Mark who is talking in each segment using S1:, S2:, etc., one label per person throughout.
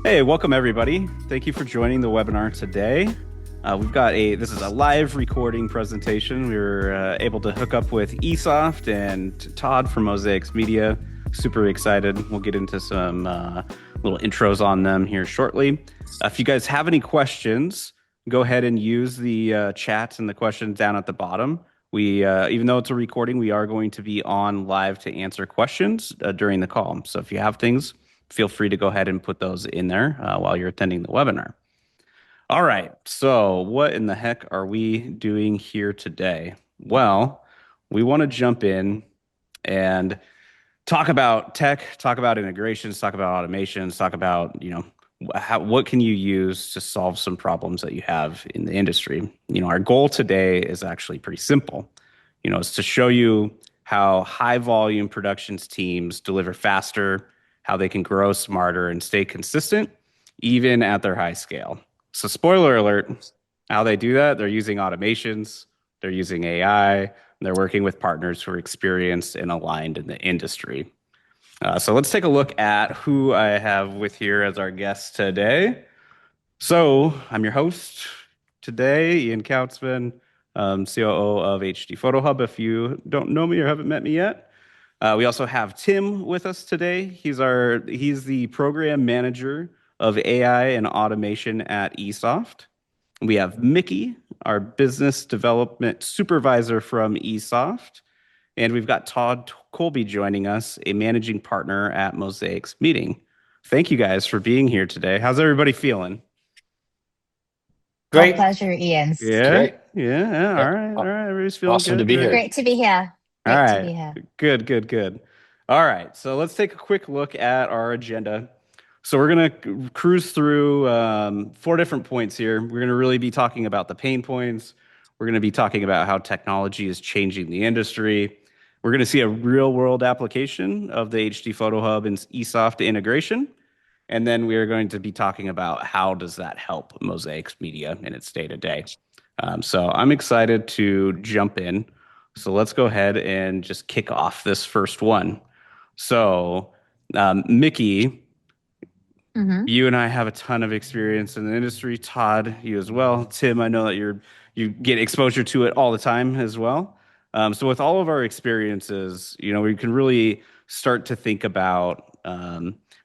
S1: Hey, welcome everybody. Thank you for joining the webinar today. This is a live recording presentation. We were able to hook up with Esoft and Todd from Mosaics Media. Super excited. We'll get into some little intros on them here shortly. If you guys have any questions, go ahead and use the chat and the questions down at the bottom. Even though it's a recording, we are going to be on live to answer questions during the call. So if you have things, feel free to go ahead and put those in there while you're attending the webinar. All right, so what in the heck are we doing here today? Well, we want to jump in and talk about tech, talk about integrations, talk about automations, talk about, what can you use to solve some problems that you have in the industry. Our goal today is actually pretty simple. It's to show you how high volume productions teams deliver faster, how they can grow smarter and stay consistent, even at their high scale. So spoiler alert, how they do that, they're using automations, they're using AI, and they're working with partners who are experienced and aligned in the industry. So let's take a look at who I have with here as our guest today. So I'm your host today, Ian Kautzman, COO of HDPhotoHub, if you don't know me or haven't met me yet. We also have Tim with us today. He's the program manager of AI and automation at Esoft. We have Mickey, our business development supervisor from Esoft. And we've got Todd Colby joining us, a managing partner at Mosaics Media. Thank you guys for being here today. How's everybody feeling?
S2: My
S3: Great.
S2: pleasure, Ian.
S1: Yeah,
S3: Great.
S1: yeah. All
S3: Yep.
S1: right, all right. Everybody's feeling
S3: Awesome to
S1: good,
S3: be
S1: right?
S3: here.
S2: Great to be here.
S1: All
S2: Great to
S1: right.
S2: be here.
S1: Good. All right. So let's take a quick look at our agenda. So we're going to cruise through 4 different points here. We're going to really be talking about the pain points. We're going to be talking about how technology is changing the industry. We're going to see a real world application of the HDPhotoHub and Esoft integration. And then we are going to be talking about how does that help Mosaics Media in its day to day. So I'm excited to jump in. So let's go ahead and just kick off this first one. So, Mickey, you and I have a ton of experience in the industry. Todd, you as well. Tim, I know that you get exposure to it all the time as well. So with all of our experiences, we can really start to think about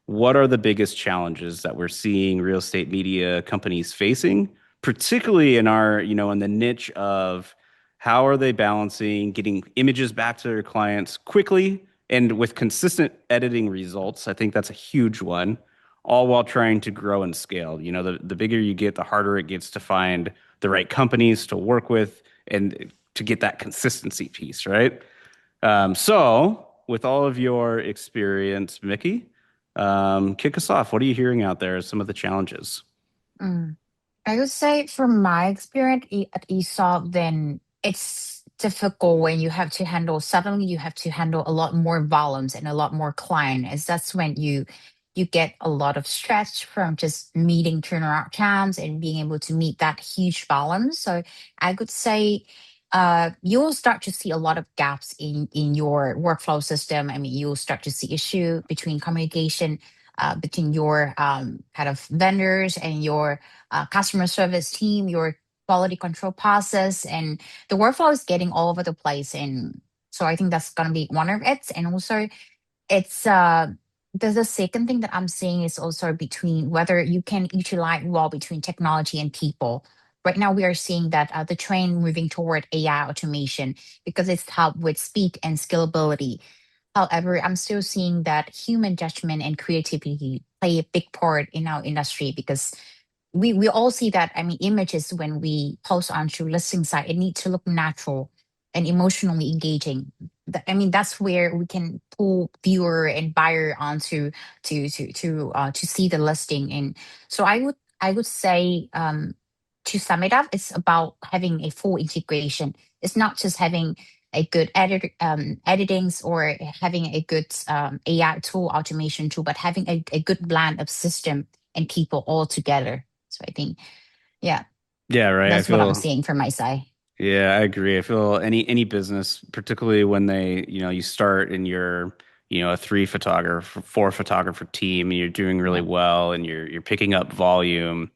S1: what are the biggest challenges that we're seeing real estate media companies facing, particularly in in the niche of how are they balancing getting images back to their clients quickly and with consistent editing results. I think that's a huge one, all while trying to grow and scale. The bigger you get, the harder it gets to find the right companies to work with and to get that consistency piece, right? So, with all of your experience, Mickey, kick us off. What are you hearing out there as some of the challenges?
S2: Mm. I would say from my experience at ESOP, then it's difficult when you have to handle suddenly you have to handle a lot more volumes and a lot more client. As that's when you get a lot of stress from just meeting turnaround times and being able to meet that huge volume. So I could say you'll start to see a lot of gaps in your workflow system. I mean, you'll start to see issue between communication between your kind of vendors and your customer service team, your quality control process, and the workflow is getting all over the place. And so I think that's going to be one of it. And also, it's there's the second thing that I'm seeing is also between whether you can utilize well between technology and people. Right now, we are seeing that the trend moving toward AI automation because it's helped with speed and scalability. However, I'm still seeing that human judgment and creativity play a big part in our industry because we all see that. I mean, images when we post onto listing site, it needs to look natural and emotionally engaging. I mean, that's where we can pull viewer and buyer onto to see the listing. And so I would say to sum it up, it's about having a full integration. It's not just having a good editings or having a good AI tool, automation tool, but having a good blend of system and people all together. So I think, yeah,
S1: Yeah, right.
S2: that's what I'm seeing from my side.
S1: Yeah, I agree. I feel any business, particularly when you start and a three photographer, four photographer team, and you're doing really
S2: Yeah.
S1: well and you're picking up volume.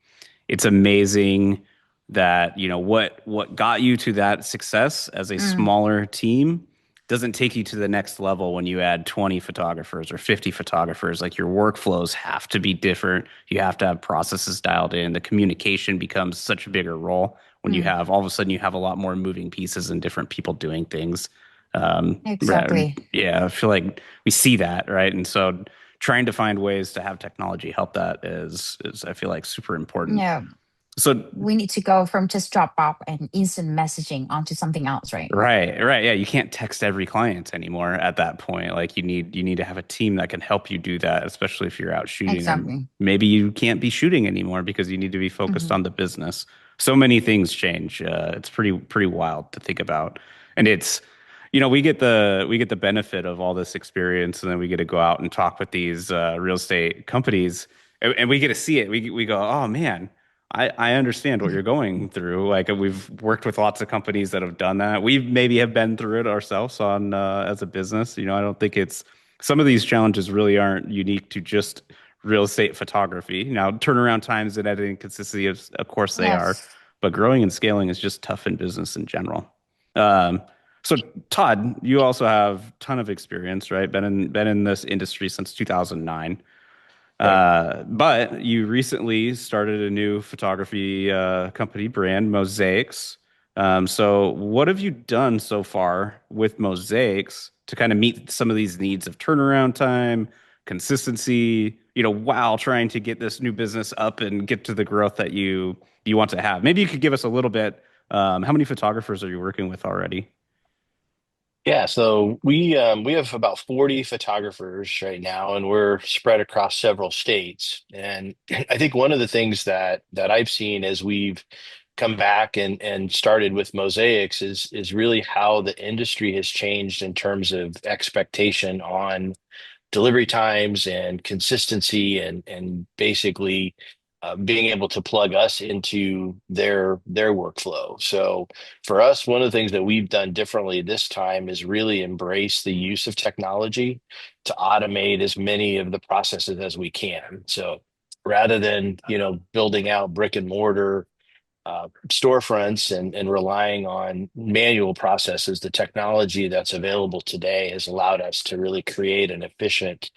S1: It's amazing that, what got you to that success as a
S2: Mm,
S1: smaller team doesn't take you to the next level when you add 20 photographers or 50 photographers. Like your workflows have to be different. You have to have processes dialed in. The communication becomes such a bigger role when you
S2: mm,
S1: have all of a sudden you have a lot more moving pieces and different people doing things.
S2: exactly.
S1: Yeah, I feel like we see that, right? And so trying to find ways to have technology help that is I feel like super important.
S2: Yeah.
S1: So
S2: We need to go from just drop off and instant messaging onto something else, right?
S1: right. Yeah, you can't text every client anymore at that point. Like you need to have a team that can help you do that, especially if you're out shooting or
S2: Exactly.
S1: maybe you can't be shooting anymore because you need to be focused
S2: Hmm.
S1: on the business. So many things change. It's pretty wild to think about. And it's we get the benefit of all this experience and then we get to go out and talk with these real estate companies and we get to see it. We go, "Oh man, I understand what you're going through. Like we've worked with lots of companies that have done that. We maybe have been through it ourselves on as a business. I don't think it's some of these challenges really aren't unique to just real estate photography. Now, turnaround times and editing consistency, of course, they are,
S2: Yes.
S1: but growing and scaling is just tough in business in general. Um, so, Todd, you also have a ton of experience, right? Been in this industry since 2009.
S3: Right.
S1: But you recently started a new photography company brand, Mosaics. So what have you done so far with Mosaics to kind of meet some of these needs of turnaround time, consistency, while trying to get this new business up and get to the growth that you want to have? Maybe you could give us a little bit. How many photographers are you working with already?
S3: Yeah, so we have about 40 photographers right now, and we're spread across several states. And I think one of the things that I've seen as we've come back and started with Mosaics is really how the industry has changed in terms of expectation on delivery times and consistency and basically being able to plug us into their workflow. So for us, one of the things that we've done differently this time is really embrace the use of technology to automate as many of the processes as we can. So rather than building out brick and mortar storefronts and relying on manual processes, the technology that's available today has allowed us to really create an efficient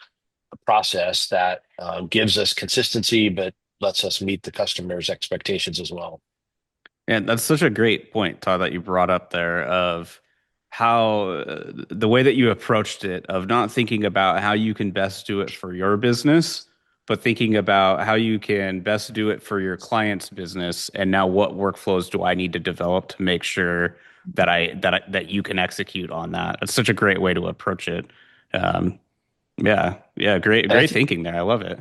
S3: process that gives us consistency, but lets us meet the customer's expectations as well.
S1: And that's such a great point, Todd, that you brought up there of how the way that you approached it, of not thinking about how you can best do it for your business, but thinking about how you can best do it for your client's business. And now, what workflows do I need to develop to make sure that you can execute on that? It's such a great way to approach it. Um, yeah,
S3: And I
S1: great
S3: think
S1: thinking there. I love it.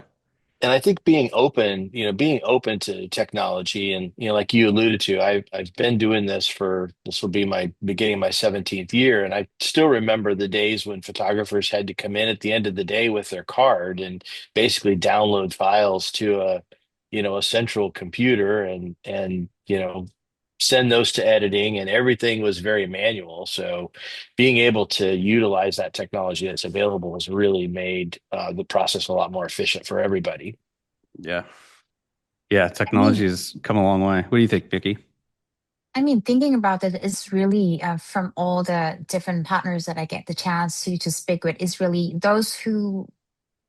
S3: and I think being open to technology and, like you alluded to, I've been doing this will be my beginning of my 17th year. And I still remember the days when photographers had to come in at the end of the day with their card and basically download files to a central computer and send those to editing, and everything was very manual. So being able to utilize that technology that's available has really made the process a lot more efficient for everybody.
S1: Yeah. Yeah,
S2: I mean,
S1: technology has come a long way. What do you think, Vicky?
S2: thinking about it is really from all the different partners that I get the chance to speak with, is really those who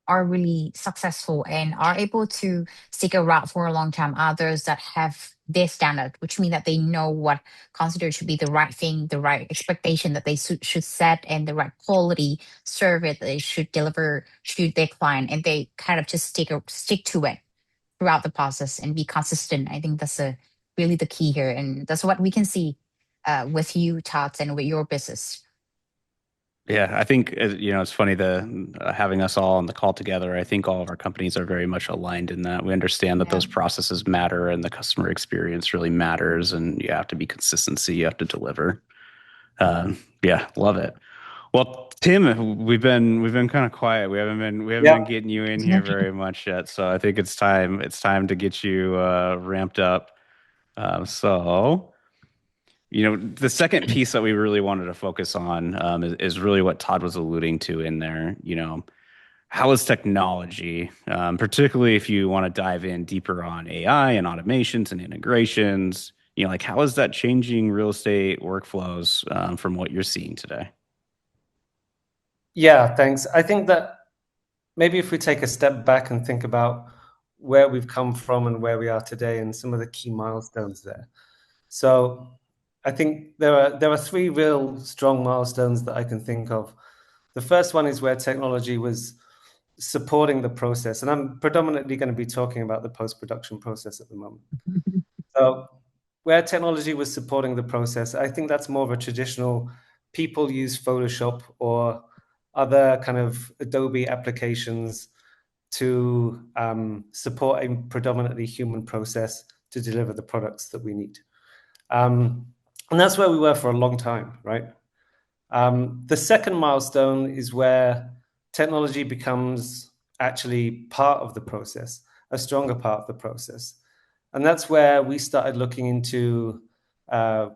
S2: are really successful and are able to stick around for a long time. Others that have their standard, which means that they know what considered to be the right thing, the right expectation that they should set, and the right quality service that they should deliver to their client, and they kind of just stick to it throughout the process and be consistent. I think that's really the key here, and that's what we can see with you, Tots, and with your business.
S1: Yeah, I think it's funny the having us all on the call together. I think all of our companies are very much aligned in that we understand that
S2: Yeah.
S1: those processes matter and the customer experience really matters, and you have to be consistency, you have to deliver. Yeah, love it. Well, Tim, we've been kind of quiet. We haven't been
S4: Yep.
S1: getting you in here very much yet. So I think it's time to get you ramped up. So. The second piece that we really wanted to focus on is really what Todd was alluding to in there. How is technology, particularly if you want to dive in deeper on AI and automations and integrations, like how is that changing real estate workflows from what you're seeing today?
S4: Yeah, thanks. I think that maybe if we take a step back and think about where we've come from and where we are today and some of the key milestones there. So I think there are three real strong milestones that I can think of. The first one is where technology was supporting the process, and I'm predominantly going to be talking about the post-production process at the moment. So where technology was supporting the process, I think that's more of a traditional people use Photoshop or other kind of Adobe applications to support a predominantly human process to deliver the products that we need. And that's where we were for a long time, right? The second milestone is where technology becomes actually part of the process, a stronger part of the process. And that's where we started looking into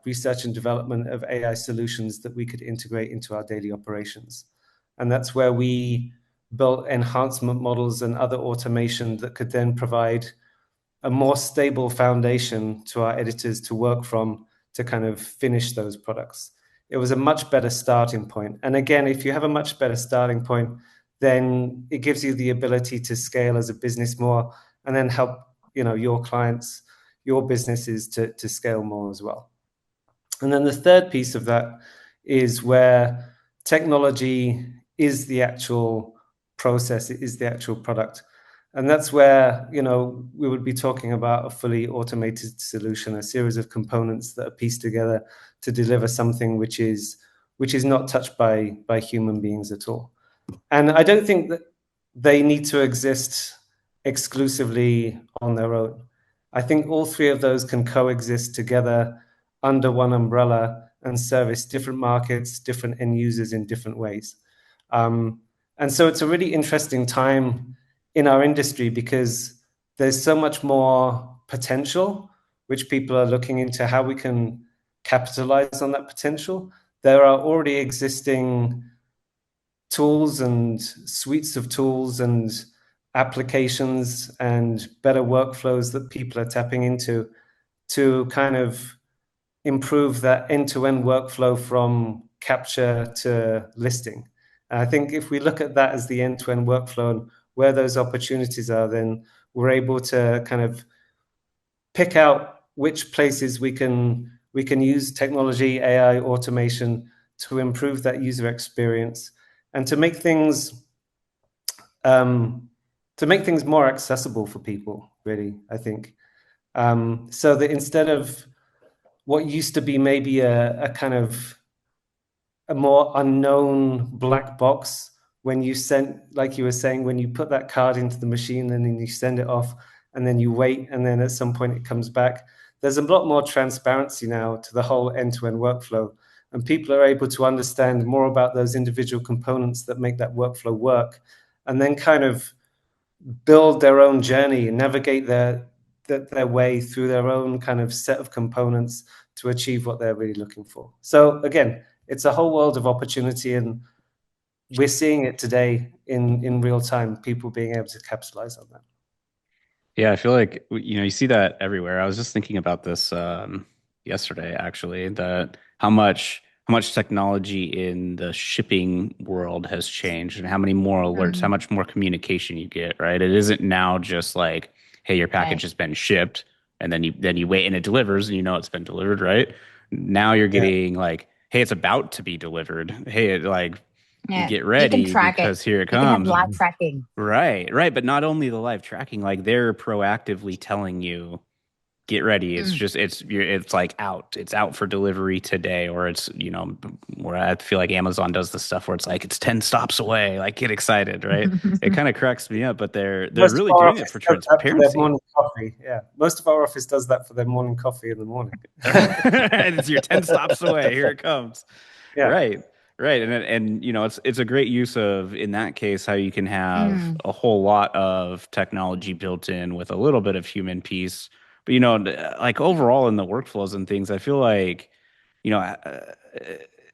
S4: research and development of AI solutions that we could integrate into our daily operations. And that's where we built enhancement models and other automation that could then provide a more stable foundation to our editors to work from to kind of finish those products. It was a much better starting point. And again, if you have a much better starting point, then it gives you the ability to scale as a business more and then help your clients, your businesses to scale more as well. And then the third piece of that is where technology is the actual process, it is the actual product. And that's where, we would be talking about a fully automated solution, a series of components that are pieced together to deliver something which is not touched by human beings at all. And I don't think that they need to exist exclusively on their own. I think all three of those can coexist together under one umbrella and service different markets, different end users in different ways. And so it's a really interesting time in our industry because there's so much more potential, which people are looking into how we can capitalize on that potential. There are already existing tools and suites of tools and applications and better workflows that people are tapping into to kind of improve that end-to-end workflow from capture to listing. And I think if we look at that as the end-to-end workflow and where those opportunities are, then we're able to kind of pick out which places we can use technology, AI, automation to improve that user experience and to make things more accessible for people, really, I think. So that instead of what used to be maybe a kind of a more unknown black box when you send, like you were saying, when you put that card into the machine and then you send it off and then you wait and then at some point it comes back. There's a lot more transparency now to the whole end-to-end workflow, and people are able to understand more about those individual components that make that workflow work and then kind of build their own journey and navigate their way through their own kind of set of components to achieve what they're really looking for. So again, it's a whole world of opportunity, and we're seeing it today in real time, people being able to capitalize on that.
S1: Yeah, I feel like you see that everywhere. I was just thinking about this yesterday, actually, that how much technology in the shipping world has changed, and how many more alerts, how much more communication you get, right? It isn't now just like, hey, your package has been shipped, and then you wait and it delivers, and it's been delivered, right? Now you're getting like, hey, it's about to be delivered. Hey, get
S2: You can
S1: ready
S2: track it.
S1: because here it
S2: You can have
S1: comes.
S2: live tracking.
S1: Right, right. But not only the live tracking, like they're proactively telling you, get ready. It's like out. It's out for delivery today, or it's, where I feel like Amazon does the stuff where it's like it's 10 stops away. Like get excited, right? It kind of cracks me up, but they're
S4: Most
S1: really
S4: of our
S1: doing it
S4: office
S1: for
S4: does that for their
S1: transparency.
S4: morning coffee. Yeah, most of our office does that for their morning coffee in the morning.
S1: It's your 10 stops away. Here it comes.
S4: Yeah.
S1: Right. Right. And it's a great use of, in that case, how you can have a whole lot of technology built in with a little bit of human piece. But like overall in the workflows and things, I feel like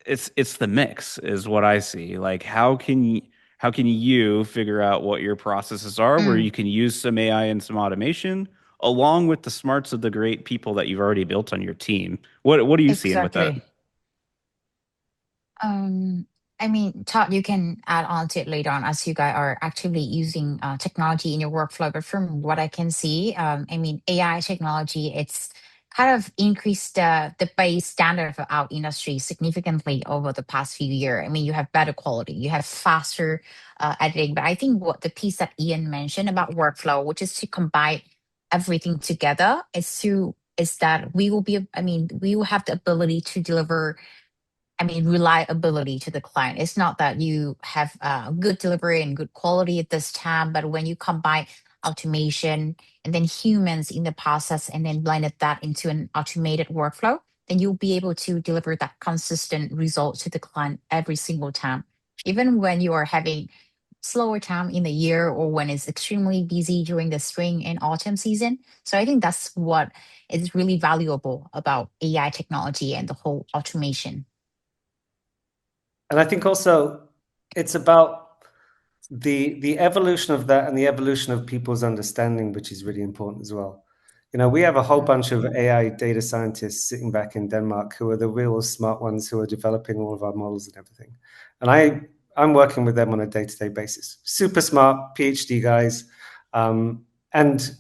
S1: it's the mix is what I see. Like how can you figure out what your processes are where
S2: Mm,
S1: you can use some AI and some automation along with the smarts of the great people that you've already built on your team? What are you seeing with that?
S2: exactly. Um, I mean, Todd, you can add on to it later on as you guys are actively using technology in your workflow. But from what I can see, I mean, AI technology, it's kind of increased the base standard for our industry significantly over the past few years. I mean, you have better quality, you have faster editing. But I think what the piece that Ian mentioned about workflow, which is to combine everything together, is that we will be, I mean, we will have the ability to deliver, I mean, reliability to the client. It's not that you have good delivery and good quality at this time, but when you combine automation and then humans in the process and then blended that into an automated workflow, then you'll be able to deliver that consistent result to the client every single time. Even when you are having slower time in the year or when it's extremely busy during the spring and autumn season. So I think that's what is really valuable about AI technology and the whole automation.
S4: And I think also it's about the evolution of that and the evolution of people's understanding, which is really important as well. We have a whole bunch of AI data scientists sitting back in Denmark who are the real smart ones who are developing all of our models and everything. And I'm working with them on a day-to-day basis. Super smart PhD guys. And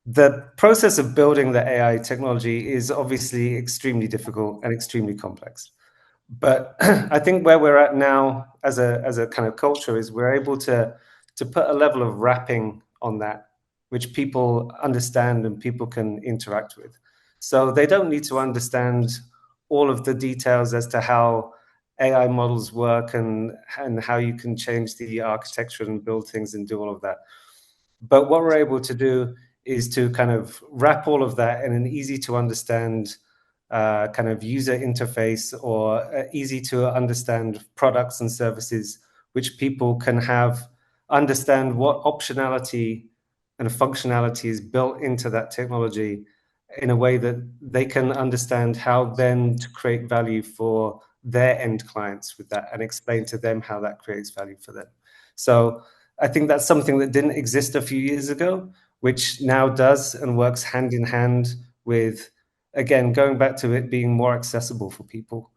S4: the process of building the AI technology is obviously extremely difficult and extremely complex. But I think where we're at now as a kind of culture is we're able to put a level of wrapping on that, which people understand and people can interact with. So they don't need to understand all of the details as to how AI models work and how you can change the architecture and build things and do all of that. But what we're able to do is to kind of wrap all of that in an easy to understand kind of user interface or easy to understand products and services, which people can understand what optionality and functionality is built into that technology in a way that they can understand how then to create value for their end clients with that and explain to them how that creates value for them. So I think that's something that didn't exist a few years ago, which now does and works hand in hand with, again, going back to it being more accessible for people.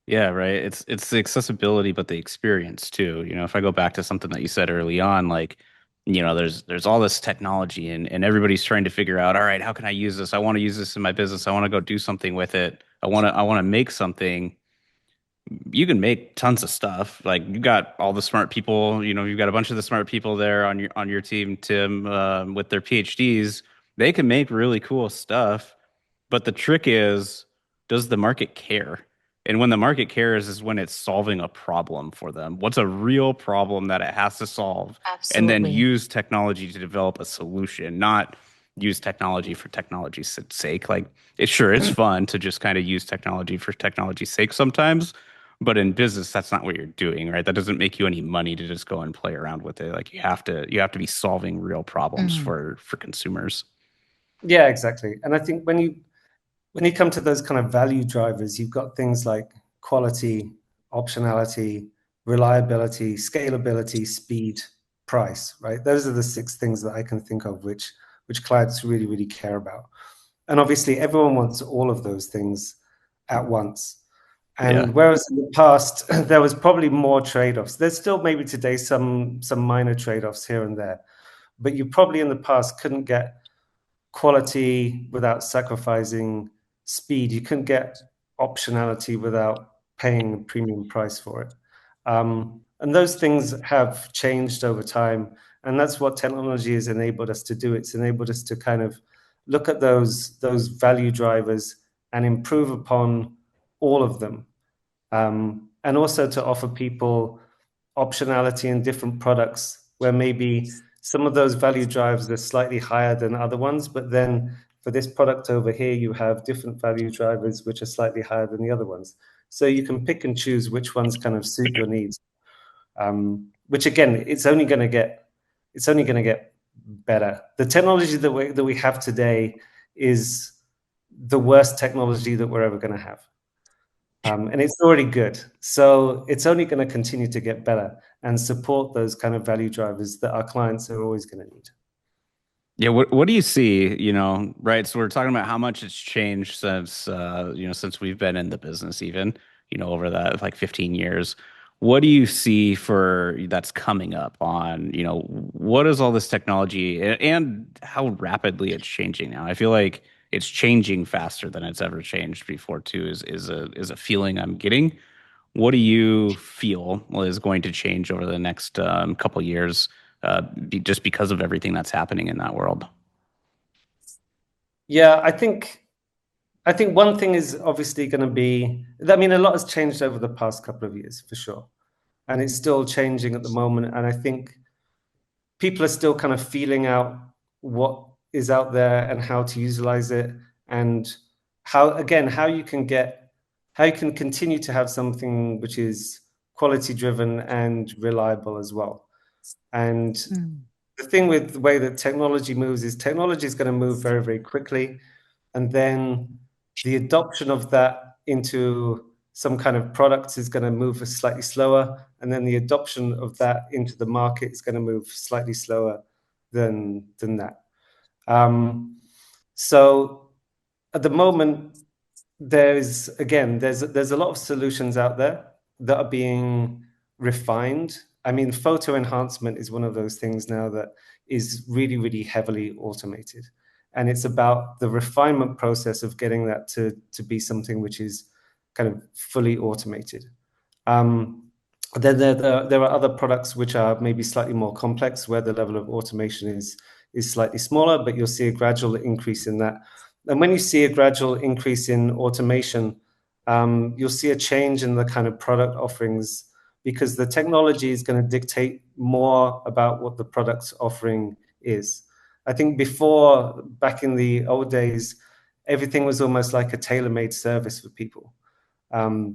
S1: Yeah, right. It's the accessibility, but the experience too. If I go back to something that you said early on, like, there's all this technology and everybody's trying to figure out, all right, how can I use this? I want to use this in my business. I want to go do something with it. I want to make something. You can make tons of stuff. Like you got all the smart people, you've got a bunch of the smart people there on your team, Tim, with their PhDs. They can make really cool stuff. But the trick is, does the market care? And when the market cares is when it's solving a problem for them. What's a real problem that it has to solve? And then
S2: Absolutely.
S1: use technology to develop a solution, not use technology for technology's sake. Like it sure is fun to just kind of use technology for technology's sake sometimes, but in business, that's not what you're doing, right? That doesn't make you any money to just go and play around with it. Like you have to be solving real problems
S2: Mm,
S1: for consumers.
S4: Yeah, exactly. And I think when you come to those kind of value drivers, you've got things like quality, optionality, reliability, scalability, speed, price, right? Those are the 6 things that I can think of which clients really, really care about. And obviously everyone wants all of those things at once.
S1: Yeah.
S4: And whereas in the past there was probably more trade-offs, there's still maybe today some minor trade-offs here and there, but you probably in the past couldn't get quality without sacrificing speed. You couldn't get optionality without paying a premium price for it. And those things have changed over time. And that's what technology has enabled us to do. It's enabled us to kind of look at those value drivers and improve upon all of them. And also to offer people optionality in different products where maybe some of those value drives are slightly higher than other ones, but then for this product over here, you have different value drivers which are slightly higher than the other ones. So you can pick and choose which ones kind of suit your needs. Which again, it's only going to get better. The technology that we have today is the worst technology that we're ever going to have. And it's already good. So it's only going to continue to get better and support those kind of value drivers that our clients are always going to need.
S1: Yeah, what do you see, right? So we're talking about how much it's changed since since we've been in the business even, over that like 15 years. What do you see for that's coming up on, what is all this technology and how rapidly it's changing now? I feel like it's changing faster than it's ever changed before too, is a feeling I'm getting. What do you feel is going to change over the next couple years, just because of everything that's happening in that world?
S4: Yeah, I think one thing is obviously going to be, I mean, a lot has changed over the past couple of years for sure. And it's still changing at the moment. And I think people are still kind of feeling out what is out there and how to utilize it, and how you can continue to have something which is quality driven and reliable as well. And the thing with the way that technology moves is technology is going to move very, very quickly. And then the adoption of that into some kind of products is going to move slightly slower. And then the adoption of that into the market is going to move slightly slower than that. So at the moment, there's a lot of solutions out there that are being refined. I mean, photo enhancement is one of those things now that is really, really heavily automated. And it's about the refinement process of getting that to be something which is kind of fully automated. Then there are other products which are maybe slightly more complex, where the level of automation is slightly smaller, but you'll see a gradual increase in that. And when you see a gradual increase in automation, you'll see a change in the kind of product offerings, because the technology is going to dictate more about what the product offering is. I think before, back in the old days, everything was almost like a tailor-made service for people,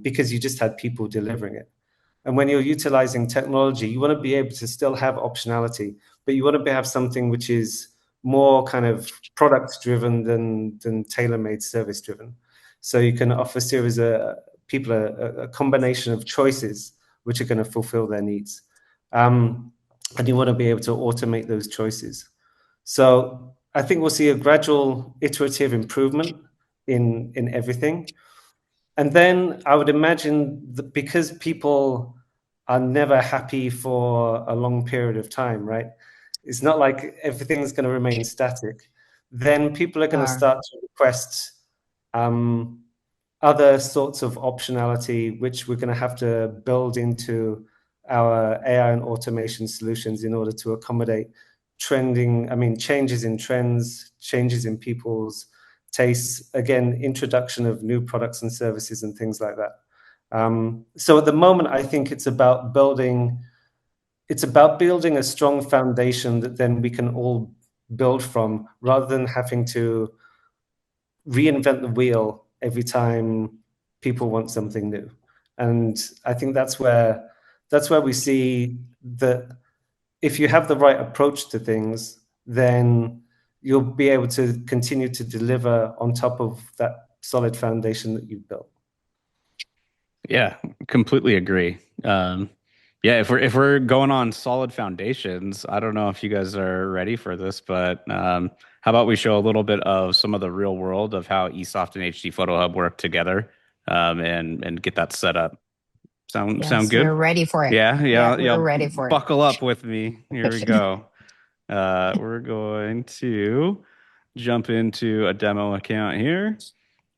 S4: because you just had people delivering it. And when you're utilizing technology, you want to be able to still have optionality, but you want to have something which is more kind of product driven than tailor-made service driven. So you can offer series of people a combination of choices which are going to fulfill their needs. And you want to be able to automate those choices. So I think we'll see a gradual iterative improvement in everything. And then I would imagine that because people are never happy for a long period of time, right? It's not like everything's going to remain static. Then people are going to start to request other sorts of optionality, which we're going to have to build into our AI and automation solutions in order to accommodate changes in trends, changes in people's tastes, again, introduction of new products and services and things like that. So at the moment, I think it's about building a strong foundation that then we can all build from, rather than having to reinvent the wheel every time people want something new. And I think that's where we see that if you have the right approach to things, then you'll be able to continue to deliver on top of that solid foundation that you've built.
S1: Yeah, completely agree. Yeah, if we're going on solid foundations, I don't know if you guys are ready for this, but how about we show a little bit of some of the real world of how Esoft and HDPhotoHub work together, and get that set up. Sound good?
S2: We're ready for it.
S1: Yeah.
S2: We're ready for it.
S1: Buckle up with me. Here we go. We're going to jump into a demo account here.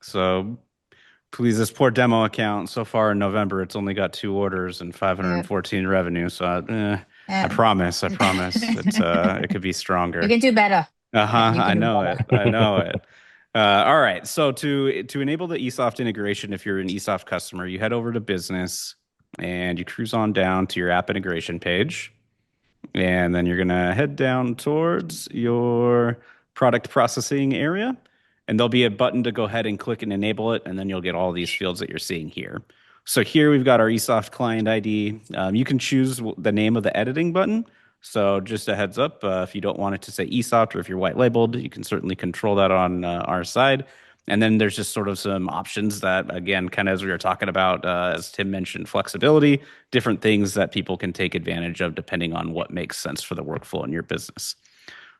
S1: So please, this poor demo account, so far in November, it's only got 2 orders and 514 revenue. So I promise it could be stronger.
S2: You can do better.
S1: I know it. All right. So to enable the Esoft integration, if you're an Esoft customer, you head over to Business and you cruise on down to your app integration page. And then you're going to head down towards your product processing area. And there'll be a button to go ahead and click and enable it. And then you'll get all these fields that you're seeing here. So here we've got our Esoft client ID. You can choose the name of the editing button. So just a heads up, if you don't want it to say Esoft, or if you're white labeled, you can certainly control that on our side. And then there's just sort of some options that, again, kind of as we were talking about, as Tim mentioned, flexibility, different things that people can take advantage of depending on what makes sense for the workflow in your business.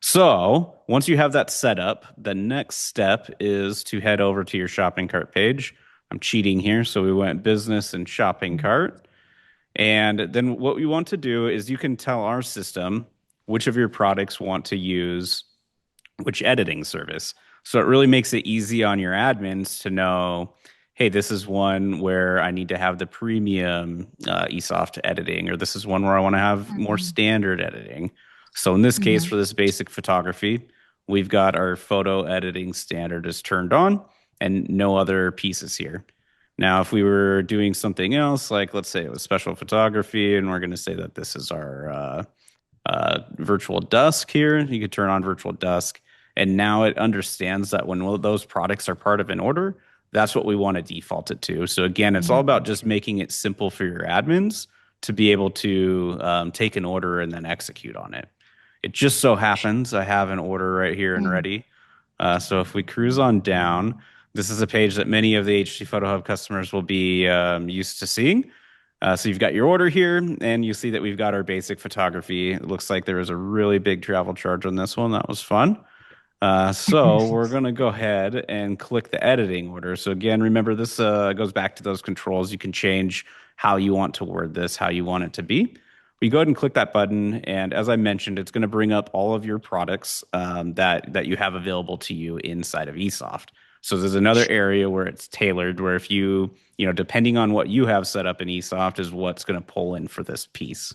S1: So once you have that set up, the next step is to head over to your shopping cart page. I'm cheating here. So we went business and shopping cart. And then what we want to do is you can tell our system which of your products want to use which editing service. So it really makes it easy on your admins to know, hey, this is one where I need to have the premium Esoft editing, or this is one where I want to have more
S2: Mhm.
S1: standard editing. So in this case,
S2: Mhm.
S1: for this basic photography, we've got our photo editing standard is turned on and no other pieces here. Now, if we were doing something else, like let's say it was special photography, and we're going to say that this is our virtual dusk here. You could turn on virtual dusk. And now it understands that when those products are part of an order, that's what we want to default it to. So again, it's all
S2: Mhm.
S1: about just making it simple for your admins to be able to take an order and then execute on it. It just so happens I have an order right here and
S2: Mhm.
S1: ready. So if we cruise on down, this is a page that many of the HD Photo Hub customers will be used to seeing. So you've got your order here, and you see that we've got our basic photography. It looks like there was a really big travel charge on this one. That was fun. So we're going to go ahead and click the editing order. So again, remember this goes back to those controls. You can change how you want to word this, how you want it to be. We go ahead and click that button, and as I mentioned, it's going to bring up all of your products that you have available to you inside of Esoft. So there's another area where it's tailored, where if depending on what you have set up in Esoft, is what's going to pull in for this piece.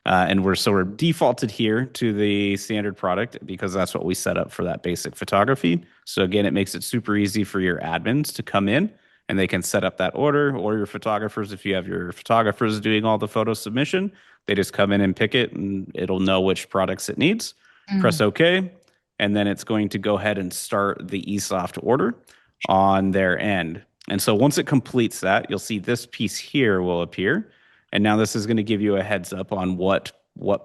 S1: And we're defaulted here to the standard product because that's what we set up for that basic photography. So again, it makes it super easy for your admins to come in and they can set up that order, or your photographers. If you have your photographers doing all the photo submission, they just come in and pick it and it'll know which products it needs. Press
S2: Mhm.
S1: OK. And then it's going to go ahead and start the Esoft order on their end. And so once it completes that, you'll see this piece here will appear. And now this is going to give you a heads up on what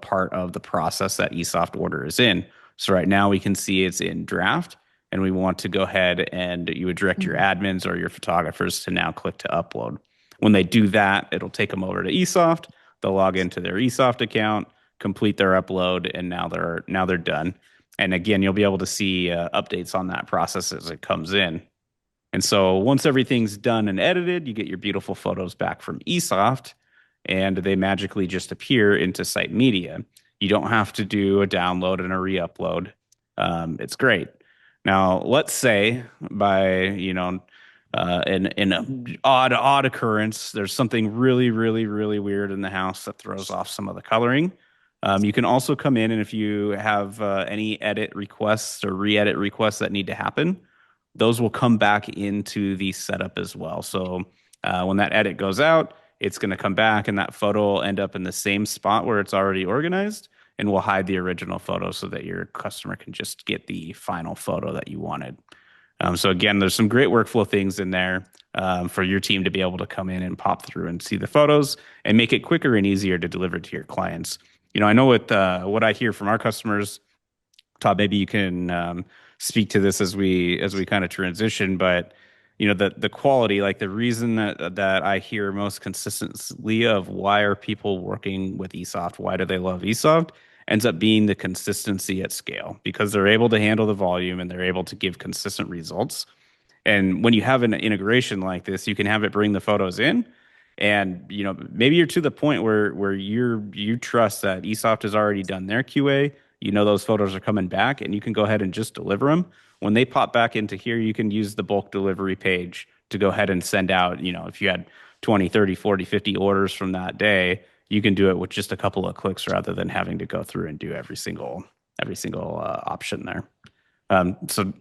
S1: part of the process that Esoft order is in. So right now we can see it's in draft, and we want to go ahead and you would direct your
S2: Mhm.
S1: admins or your photographers to now click to upload. When they do that, it'll take them over to Esoft. They'll log into their Esoft account, complete their upload, and now they're done. And again, you'll be able to see updates on that process as it comes in. And so once everything's done and edited, you get your beautiful photos back from Esoft and they magically just appear into site media. You don't have to do a download and a re-upload. It's great. Now, let's say by, an odd occurrence, there's something really, really, really weird in the house that throws off some of the coloring. You can also come in and if you have any edit requests or re-edit requests that need to happen, those will come back into the setup as well. So when that edit goes out, it's going to come back and that photo will end up in the same spot where it's already organized and we'll hide the original photo so that your customer can just get the final photo that you wanted. So again, there's some great workflow things in there for your team to be able to come in and pop through and see the photos and make it quicker and easier to deliver to your clients. I know what I hear from our customers. Todd, maybe you can speak to this as we kind of transition, but the quality, like the reason that I hear most consistently of why are people working with Esoft, why do they love Esoft, ends up being the consistency at scale because they're able to handle the volume and they're able to give consistent results. And when you have an integration like this, you can have it bring the photos in. And maybe you're to the point where you trust that Esoft has already done their QA. Those photos are coming back, and you can go ahead and just deliver them. When they pop back into here, you can use the bulk delivery page to go ahead and send out. If you had 20, 30, 40, 50 orders from that day, you can do it with just a couple of clicks rather than having to go through and do every single option there. So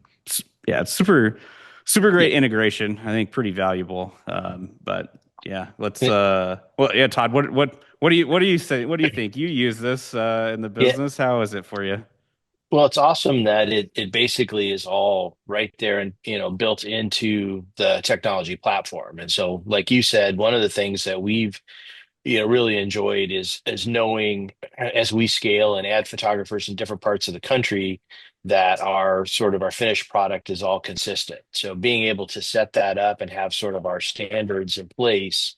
S1: yeah, it's super
S3: Yeah,
S1: great integration. I think pretty valuable. But yeah, let's
S3: yeah,
S1: well yeah, Todd, what do you say? What do you think? You use this in the
S3: yeah.
S1: business. How is it for you?
S3: Well, it's awesome that it basically is all right there and built into the technology platform. And so, like you said, one of the things that we've really enjoyed is knowing as we scale and add photographers in different parts of the country that our sort of our finished product is all consistent. So being able to set that up and have sort of our standards in place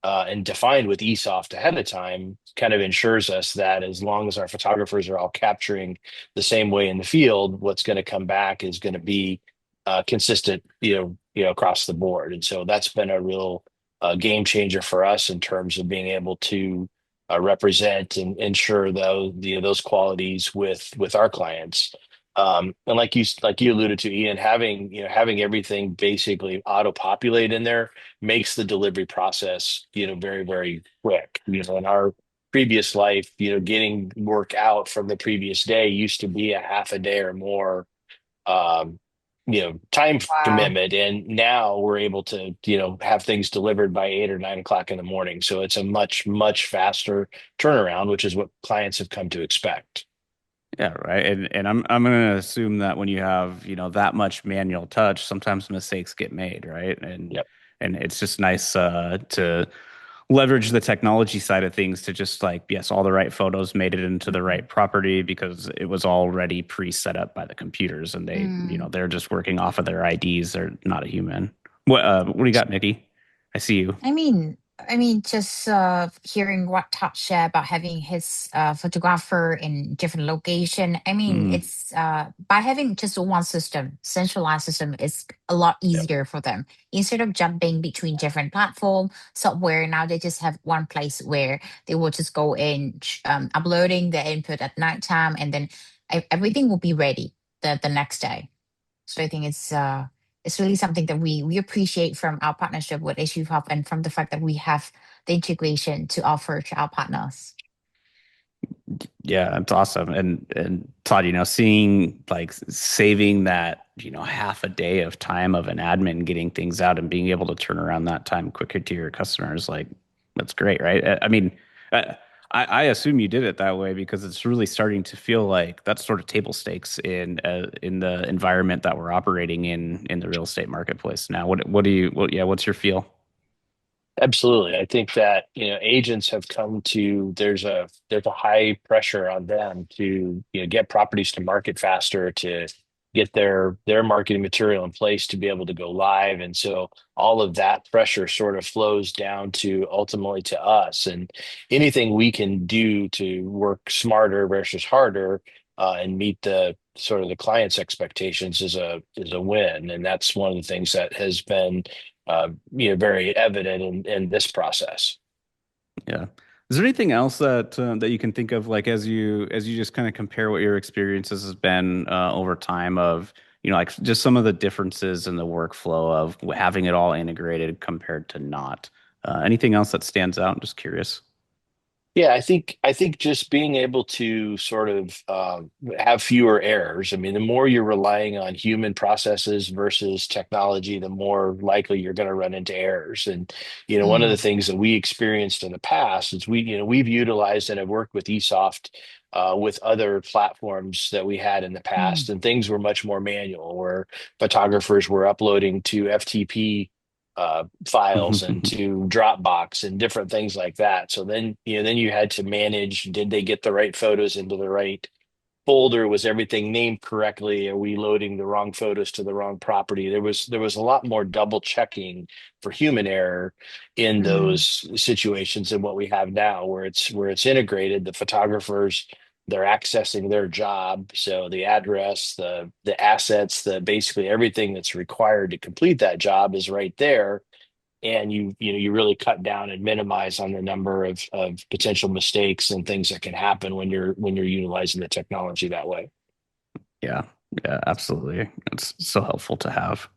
S3: and defined with Esoft ahead of time kind of ensures us that as long as our photographers are all capturing the same way in the field, what's going to come back is going to be consistent, across the board. And so that's been a real game changer for us in terms of being able to represent and ensure those qualities with our clients. And like you alluded to, Ian, having everything basically auto-populate in there makes the delivery process, very, very quick. In our previous life, getting work out from the previous day used to be a half a day or more, um, time
S2: Wow.
S3: commitment. And now we're able to, have things delivered by 8 or 9 o'clock in the morning. So it's a much, much faster turnaround, which is what clients have come to expect.
S1: Yeah, right. And I'm gonna assume that when you have, that much manual touch, sometimes mistakes get made, right?
S3: Yep.
S1: And it's just nice to leverage the technology side of things to just like, yes, all the right photos made it into the right property because it was already pre-set up by the computers and
S2: Mm.
S1: they're just working off of their IDs. They're not a human. What do you got, Nikki? I see you.
S2: Just hearing what Todd shared about having his photographer in different location.
S1: Mm,
S2: It's by having just one system, centralized system, is a lot
S3: Yep.
S2: easier for them. Instead of jumping between different platform software, now they just have one place where they will just go in, uploading the input at nighttime, and then everything will be ready the next day. So I think it's really something that we appreciate from our partnership with HDPhotoHub and from the fact that we have the integration to offer to our partners.
S1: yeah, it's awesome. And Todd, seeing like saving that, half a day of time of an admin getting things out and being able to turn around that time quicker to your customers, like that's great, right? Uh, I assume you did it that way because it's really starting to feel like that's sort of table stakes in the environment that we're operating in the real estate marketplace now. What's your feel?
S3: Absolutely. I think that, agents have come to there's a high pressure on them to, get properties to market faster, to get their marketing material in place to be able to go live. And so all of that pressure sort of flows down to ultimately to us. And anything we can do to work smarter versus harder and meet the sort of the client's expectations is a win. And that's one of the things that has been very evident in this process.
S1: Yeah. Is there anything else that you can think of, like as you just kind of compare what your experiences has been over time of, like just some of the differences in the workflow of having it all integrated compared to not? Anything else that stands out? I'm just curious.
S3: Yeah, I think just being able to sort of have fewer errors. I mean, the more you're relying on human processes versus technology, the more likely you're going to run into errors. And one of the
S2: Mm.
S3: things that we experienced in the past is we've utilized and have worked with Esoft with other platforms that we had in the past,
S2: Mm.
S3: and things were much more manual, where photographers were uploading to FTP files and to Dropbox and different things like that. So then you had to manage, did they get the right photos into the right folder? Was everything named correctly? Are we loading the wrong photos to the wrong property? There was a lot more double checking for human error in
S2: Mm.
S3: those situations than what we have now, where it's integrated. The photographers, they're accessing their job, so the address, the assets, the basically everything that's required to complete that job is right there. And you really cut down and minimize on the number of potential mistakes and things that can happen when you're utilizing the technology that way.
S1: Yeah, yeah, absolutely. It's so helpful to have.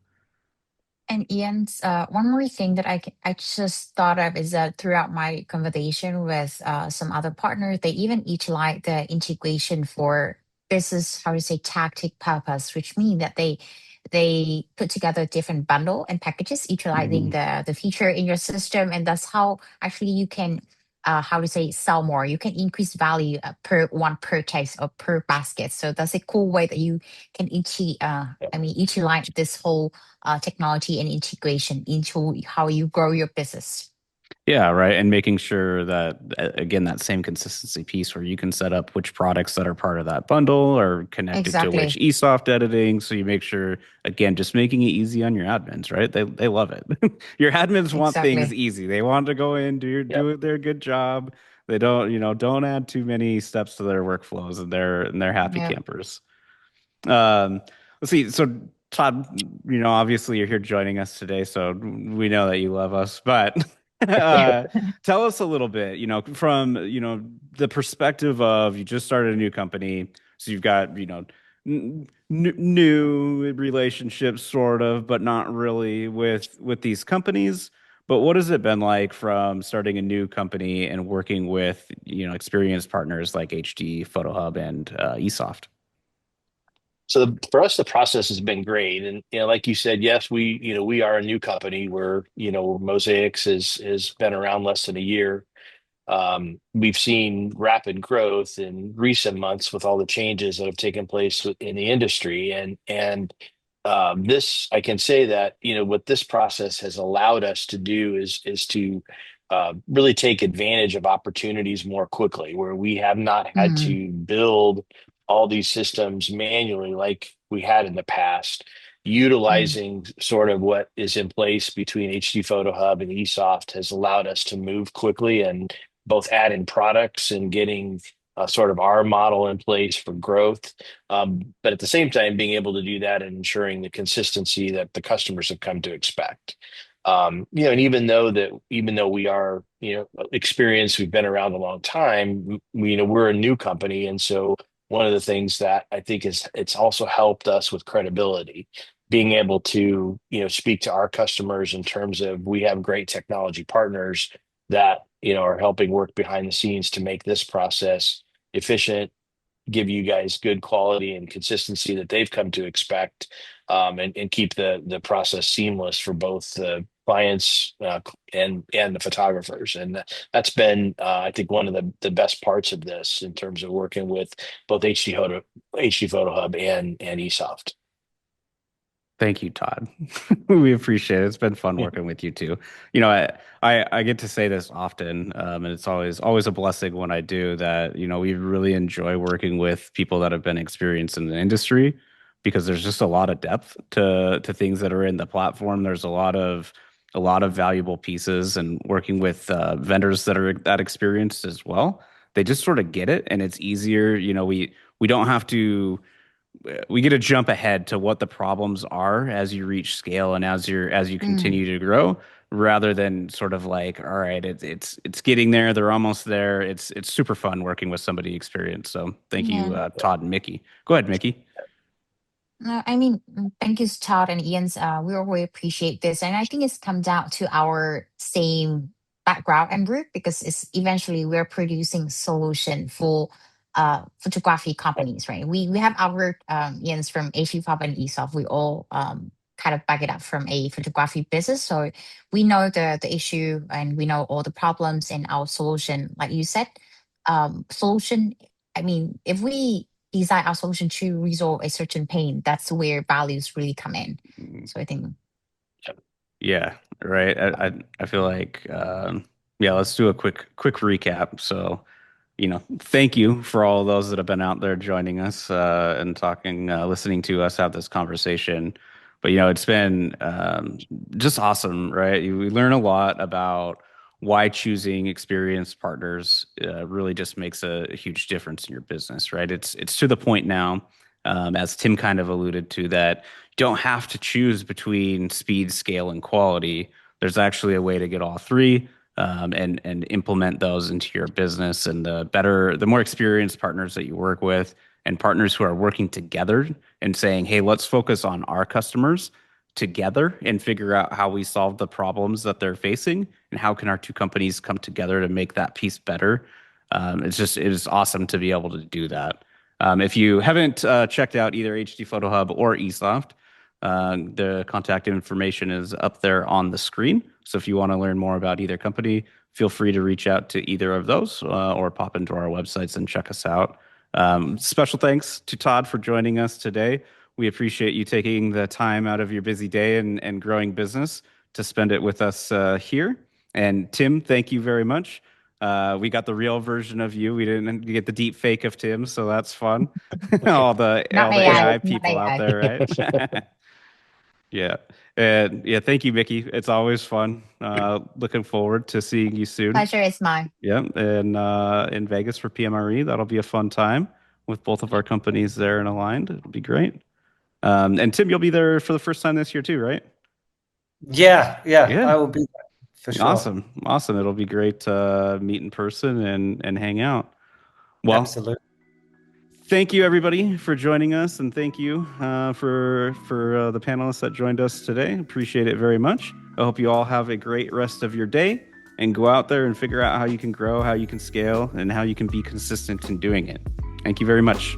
S2: And Ian's one more thing that I just thought of is that throughout my conversation with some other partners, they even utilize the integration for business, how to say, tactic purpose, which means that they put together different bundle and packages utilizing
S1: Mhm.
S2: the feature in your system, and that's how actually you can how to say sell more. You can increase value per one purchase or per basket. So that's a cool way that you can utilize this whole technology and integration into how you grow your business.
S1: Yeah, right. And making sure that, again, that same consistency piece where you can set up which products that are part of that bundle are connected to which
S2: Exactly.
S1: Esoft editing. So you make sure, again, just making it easy on your admins, right? They love it. Your admins want things
S2: Exactly.
S1: easy. They want to go in,
S3: Yep.
S1: do their good job. They don't, don't add too many steps to their workflows, and they're happy
S2: Yeah.
S1: campers. Um, let's see. So, Todd, obviously you're here joining us today, so we know that you love us. But tell us a little bit, from the perspective of you just started a new company, so you've got new relationships, sort of, but not really with these companies. But what has it been like from starting a new company and working with experienced partners like HD, PhotoHub, and Esoft?
S3: So for us, the process has been great, and like you said, yes, we are a new company. Mosaics has been around less than a year. We've seen rapid growth in recent months with all the changes that have taken place in the industry, and this I can say that what this process has allowed us to do is to really take advantage of opportunities more quickly, where we have not had
S2: Mm,
S3: to build all these systems manually like we had in the past.
S2: mm,
S3: Utilizing sort of what is in place between HD PhotoHub and Esoft has allowed us to move quickly and both adding products and getting sort of our model in place for growth. But at the same time, being able to do that and ensuring the consistency that the customers have come to expect. And even though we are, experienced, we've been around a long time, we're a new company. And so one of the things that I think is it's also helped us with credibility, being able to, speak to our customers in terms of we have great technology partners that are helping work behind the scenes to make this process efficient, give you guys good quality and consistency that they've come to expect, and keep the process seamless for both the clients and the photographers. And that's been, I think, one of the best parts of this in terms of working with both HD PhotoHub and Esoft.
S1: Thank you, Todd. We appreciate it. It's been fun working with you too. I get to say this often, and it's always a blessing when I do that. We really enjoy working with people that have been experienced in the industry because there's just a lot of depth to things that are in the platform. There's a lot of valuable pieces, and working with vendors that are that experienced as well. They just sort of get it, and it's easier. We don't have to we get to jump ahead to what the problems are as you reach scale and as you
S2: mm.
S1: continue to grow, rather than sort of like, all right, it's getting there, they're almost there. It's super fun working with somebody experienced. So thank you,
S2: Yeah.
S1: Todd and Mickey. Go ahead, Mickey.
S2: No, I mean, thank you, Todd and Ian's. We really appreciate this, and I think it's come down to our same background and root because it's eventually we're producing solution for photography companies, right? We have our Ian's from HDPhotoHub and Esoft. We all kind of back it up from a photography business, so we know the issue and we know all the problems and our solution. Like you said, solution. I mean, if we design our solution to resolve a certain pain, that's where values really come in. So I think,
S1: Yeah, right. I feel like yeah, let's do a quick recap. So, thank you for all of those that have been out there joining us and talking, listening to us have this conversation. But it's been just awesome, right? We learn a lot about why choosing experienced partners really just makes a huge difference in your business, right? It's to the point now, as Tim kind of alluded to, that you don't have to choose between speed, scale, and quality. There's actually a way to get all three, and implement those into your business. And the more experienced partners that you work with, and partners who are working together and saying, "Hey, let's focus on our customers together and figure out how we solve the problems that they're facing, and how can our two companies come together to make that piece better." It is awesome to be able to do that. If you haven't checked out either HDPhotoHub or Esoft, the contact information is up there on the screen. So if you want to learn more about either company, feel free to reach out to either of those, or pop into our websites and check us out. Special thanks to Todd for joining us today. We appreciate you taking the time out of your busy day and growing business to spend it with us here. And Tim, thank you very much. We got the real version of you. We didn't get the deep fake of Tim, so that's fun. all the
S2: Not
S1: AI
S2: AI, not
S1: people out
S2: AI.
S1: there, right? Yeah. And yeah, thank you, Mickey. It's always fun. Looking forward to seeing you soon.
S2: Pleasure is mine.
S1: Yeah, and in Vegas for PMRE, that'll be a fun time with both of our companies there and aligned. It'll be great. And Tim, you'll be there for the first time this year too, right?
S4: Yeah,
S1: Yeah.
S4: I will be there for sure.
S1: Awesome. It'll be great to meet in person and hang out. Well,
S4: Absolutely.
S1: thank you everybody for joining us, and thank you for the panelists that joined us today. Appreciate it very much. I hope you all have a great rest of your day and go out there and figure out how you can grow, how you can scale, and how you can be consistent in doing it. Thank you very much.